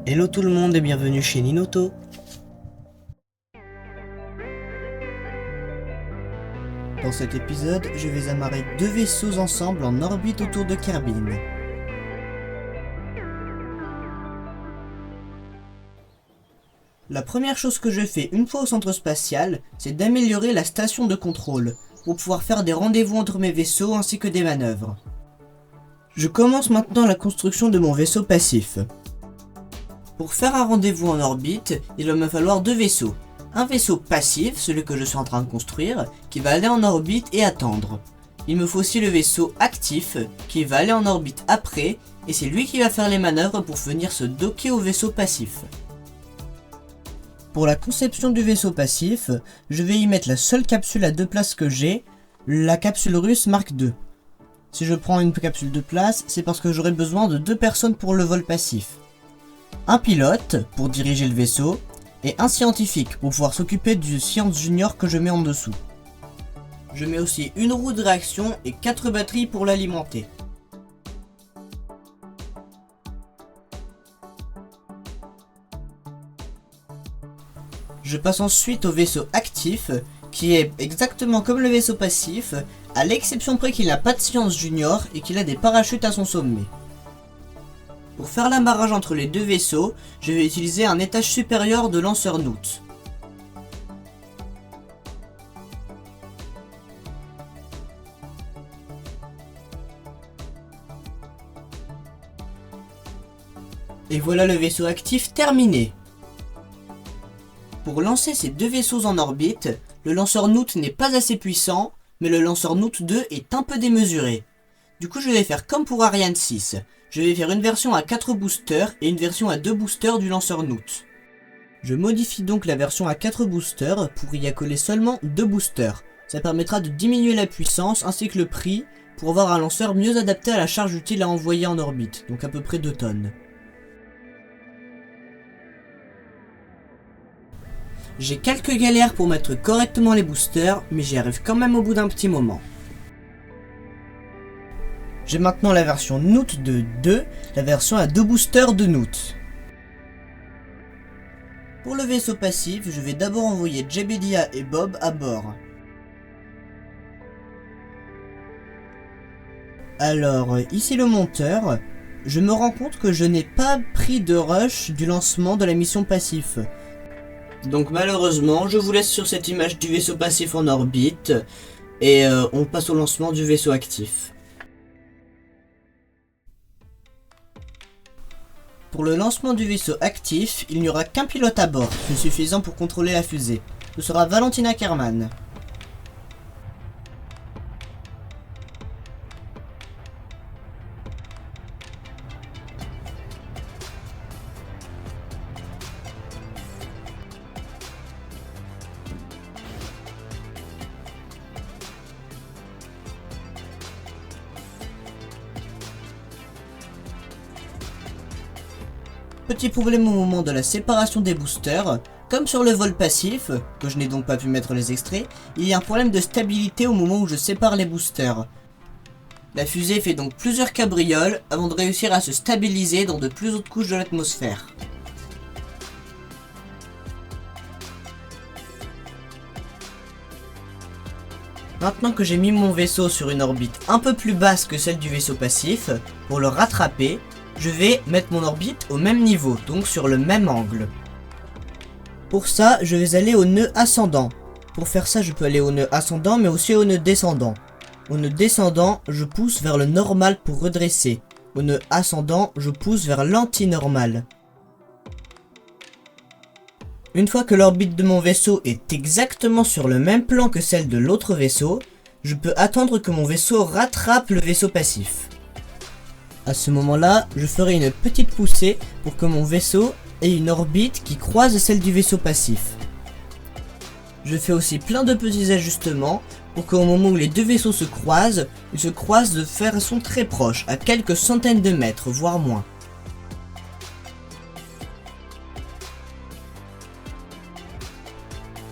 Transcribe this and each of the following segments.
Hello tout le monde et bienvenue chez Ninoto. Dans cet épisode, je vais amarrer deux vaisseaux ensemble en orbite autour de Kerbin. La première chose que je fais une fois au centre spatial, c'est d'améliorer la station de contrôle, pour pouvoir faire des rendez-vous entre mes vaisseaux ainsi que des manœuvres. Je commence maintenant la construction de mon vaisseau passif. Pour faire un rendez-vous en orbite, il va me falloir deux vaisseaux. Un vaisseau passif, celui que je suis en train de construire, qui va aller en orbite et attendre. Il me faut aussi le vaisseau actif, qui va aller en orbite après, et c'est lui qui va faire les manœuvres pour venir se docker au vaisseau passif. Pour la conception du vaisseau passif, je vais y mettre la seule capsule à 2 places que j'ai, la capsule russe Mark II. Si je prends une capsule de place, c'est parce que j'aurai besoin de 2 personnes pour le vol passif. Un pilote, pour diriger le vaisseau, et un scientifique, pour pouvoir s'occuper du Science Junior que je mets en dessous. Je mets aussi une roue de réaction et 4 batteries pour l'alimenter. Je passe ensuite au vaisseau actif, qui est exactement comme le vaisseau passif, à l'exception près qu'il n'a pas de Science Junior et qu'il a des parachutes à son sommet. Pour faire l'amarrage entre les deux vaisseaux, je vais utiliser un étage supérieur de lanceur Noot. Et voilà le vaisseau actif terminé. Pour lancer ces deux vaisseaux en orbite, le lanceur Noot n'est pas assez puissant, mais le lanceur Noot 2 est un peu démesuré. Du coup je vais faire comme pour Ariane 6. Je vais faire une version à 4 boosters et une version à 2 boosters du lanceur Noot. Je modifie donc la version à 4 boosters pour y accoler seulement 2 boosters. Ça permettra de diminuer la puissance ainsi que le prix pour avoir un lanceur mieux adapté à la charge utile à envoyer en orbite, donc à peu près 2 tonnes. J'ai quelques galères pour mettre correctement les boosters, mais j'y arrive quand même au bout d'un petit moment. J'ai maintenant la version Noot de 2, la version à 2 boosters de Noot. Pour le vaisseau passif, je vais d'abord envoyer Jebedia et Bob à bord. Alors, ici le monteur, je me rends compte que je n'ai pas pris de rush du lancement de la mission passif. Donc malheureusement, je vous laisse sur cette image du vaisseau passif en orbite, et on passe au lancement du vaisseau actif. Pour le lancement du vaisseau actif, il n'y aura qu'un pilote à bord, c'est suffisant pour contrôler la fusée. Ce sera Valentina Kerman. Petit problème au moment de la séparation des boosters, comme sur le vol passif, que je n'ai donc pas pu mettre les extraits, il y a un problème de stabilité au moment où je sépare les boosters. La fusée fait donc plusieurs cabrioles avant de réussir à se stabiliser dans de plus hautes couches de l'atmosphère. Maintenant que j'ai mis mon vaisseau sur une orbite un peu plus basse que celle du vaisseau passif, pour le rattraper, je vais mettre mon orbite au même niveau, donc sur le même angle. Pour ça, je vais aller au nœud ascendant. Pour faire ça, je peux aller au nœud ascendant, mais aussi au nœud descendant. Au nœud descendant, je pousse vers le normal pour redresser. Au nœud ascendant, je pousse vers l'anti-normal. Une fois que l'orbite de mon vaisseau est exactement sur le même plan que celle de l'autre vaisseau, je peux attendre que mon vaisseau rattrape le vaisseau passif. À ce moment-là, je ferai une petite poussée pour que mon vaisseau ait une orbite qui croise celle du vaisseau passif. Je fais aussi plein de petits ajustements pour qu'au moment où les deux vaisseaux se croisent, ils se croisent de façon très proche, à quelques centaines de mètres, voire moins.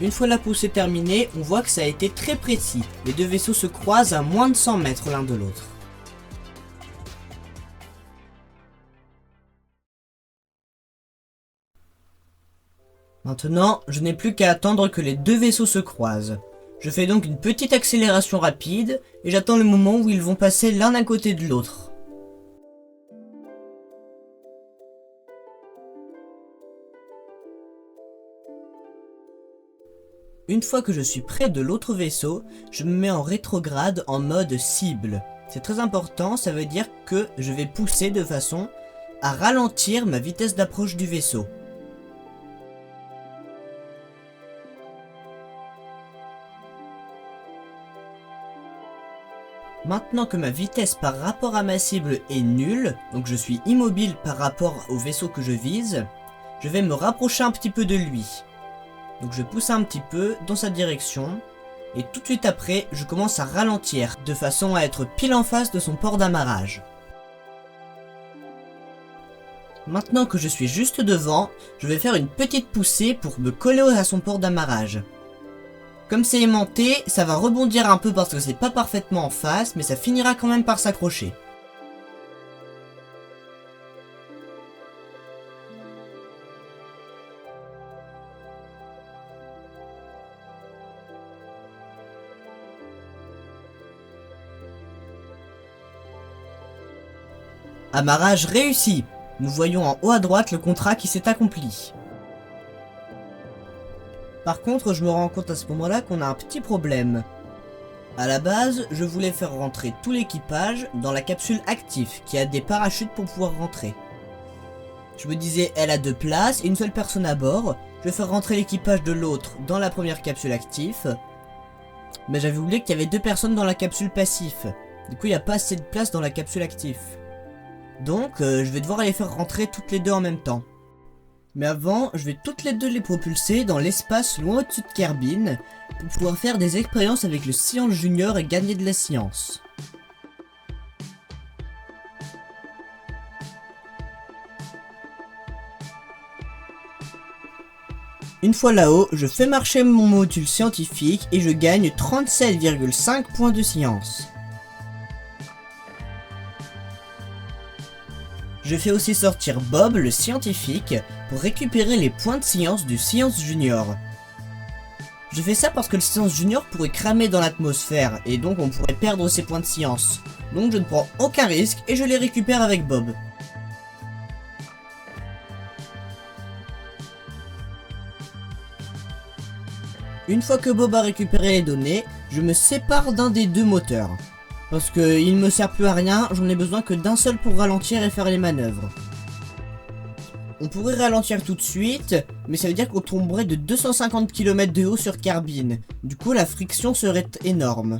Une fois la poussée terminée, on voit que ça a été très précis. Les deux vaisseaux se croisent à moins de 100 mètres l'un de l'autre. Maintenant, je n'ai plus qu'à attendre que les deux vaisseaux se croisent. Je fais donc une petite accélération rapide et j'attends le moment où ils vont passer l'un à côté de l'autre. Une fois que je suis près de l'autre vaisseau, je me mets en rétrograde en mode cible. C'est très important, ça veut dire que je vais pousser de façon à ralentir ma vitesse d'approche du vaisseau. Maintenant que ma vitesse par rapport à ma cible est nulle, donc je suis immobile par rapport au vaisseau que je vise, je vais me rapprocher un petit peu de lui. Donc je pousse un petit peu dans sa direction, et tout de suite après, je commence à ralentir, de façon à être pile en face de son port d'amarrage. Maintenant que je suis juste devant, je vais faire une petite poussée pour me coller à son port d'amarrage. Comme c'est aimanté, ça va rebondir un peu parce que c'est pas parfaitement en face, mais ça finira quand même par s'accrocher. Amarrage réussi. Nous voyons en haut à droite le contrat qui s'est accompli. Par contre, je me rends compte à ce moment-là qu'on a un petit problème. À la base, je voulais faire rentrer tout l'équipage dans la capsule active, qui a des parachutes pour pouvoir rentrer. Je me disais, elle a 2 places et une seule personne à bord. Je vais faire rentrer l'équipage de l'autre dans la première capsule active. Mais j'avais oublié qu'il y avait 2 personnes dans la capsule passif. Du coup, il n'y a pas assez de place dans la capsule active. Donc, je vais devoir les faire rentrer toutes les deux en même temps. Mais avant, je vais toutes les deux les propulser dans l'espace loin au-dessus de Kerbin pour pouvoir faire des expériences avec le Science Junior et gagner de la science. Une fois là-haut, je fais marcher mon module scientifique et je gagne 37,5 points de science. Je fais aussi sortir Bob, le scientifique, pour récupérer les points de science du Science Junior. Je fais ça parce que le Science Junior pourrait cramer dans l'atmosphère, et donc on pourrait perdre ses points de science. Donc je ne prends aucun risque et je les récupère avec Bob. Une fois que Bob a récupéré les données, je me sépare d'un des 2 moteurs. Parce qu'il ne me sert plus à rien, j'en ai besoin que d'un seul pour ralentir et faire les manœuvres. On pourrait ralentir tout de suite, mais ça veut dire qu'on tomberait de 250 km de haut sur Kerbin. Du coup, la friction serait énorme.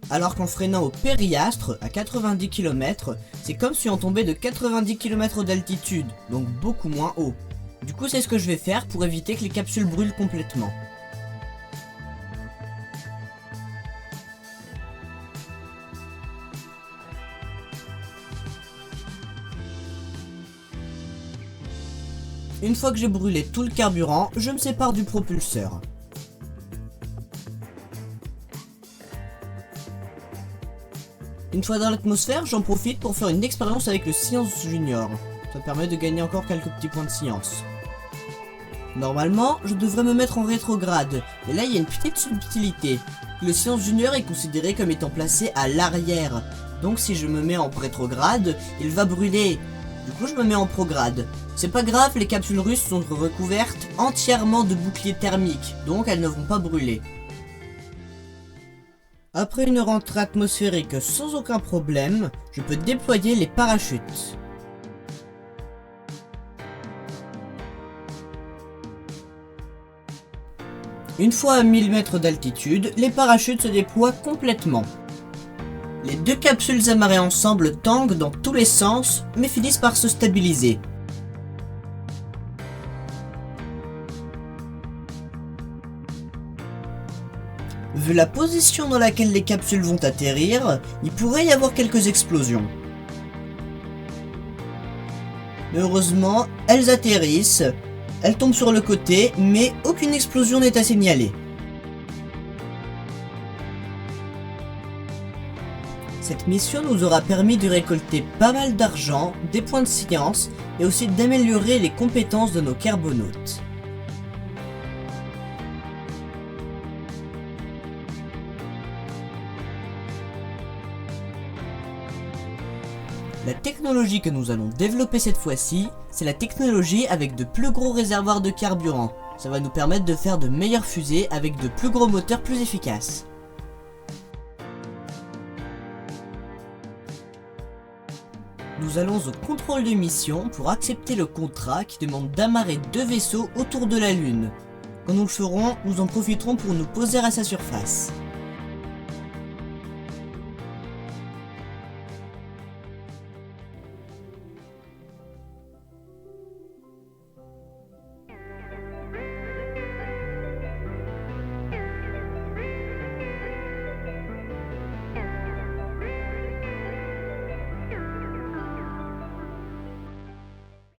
Alors qu'en freinant au périastre, à 90 km, c'est comme si on tombait de 90 km d'altitude, donc beaucoup moins haut. Du coup, c'est ce que je vais faire pour éviter que les capsules brûlent complètement. Une fois que j'ai brûlé tout le carburant, je me sépare du propulseur. Une fois dans l'atmosphère, j'en profite pour faire une expérience avec le Science Junior. Ça permet de gagner encore quelques petits points de science. Normalement, je devrais me mettre en rétrograde, mais là il y a une petite subtilité. Le Science Junior est considéré comme étant placé à l'arrière, donc si je me mets en rétrograde, il va brûler. Du coup je me mets en prograde. C'est pas grave, les capsules russes sont recouvertes entièrement de boucliers thermiques, donc elles ne vont pas brûler. Après une rentrée atmosphérique sans aucun problème, je peux déployer les parachutes. Une fois à 1000 mètres d'altitude, les parachutes se déploient complètement. Les 2 capsules amarrées ensemble tanguent dans tous les sens, mais finissent par se stabiliser. Vu la position dans laquelle les capsules vont atterrir, il pourrait y avoir quelques explosions. Mais heureusement, elles atterrissent, elles tombent sur le côté, mais aucune explosion n'est à signaler. Cette mission nous aura permis de récolter pas mal d'argent, des points de science et aussi d'améliorer les compétences de nos carbonautes. La technologie que nous allons développer cette fois-ci, c'est la technologie avec de plus gros réservoirs de carburant. Ça va nous permettre de faire de meilleures fusées avec de plus gros moteurs plus efficaces. Nous allons au contrôle de mission pour accepter le contrat qui demande d'amarrer 2 vaisseaux autour de la Lune. Quand nous le ferons, nous en profiterons pour nous poser à sa surface.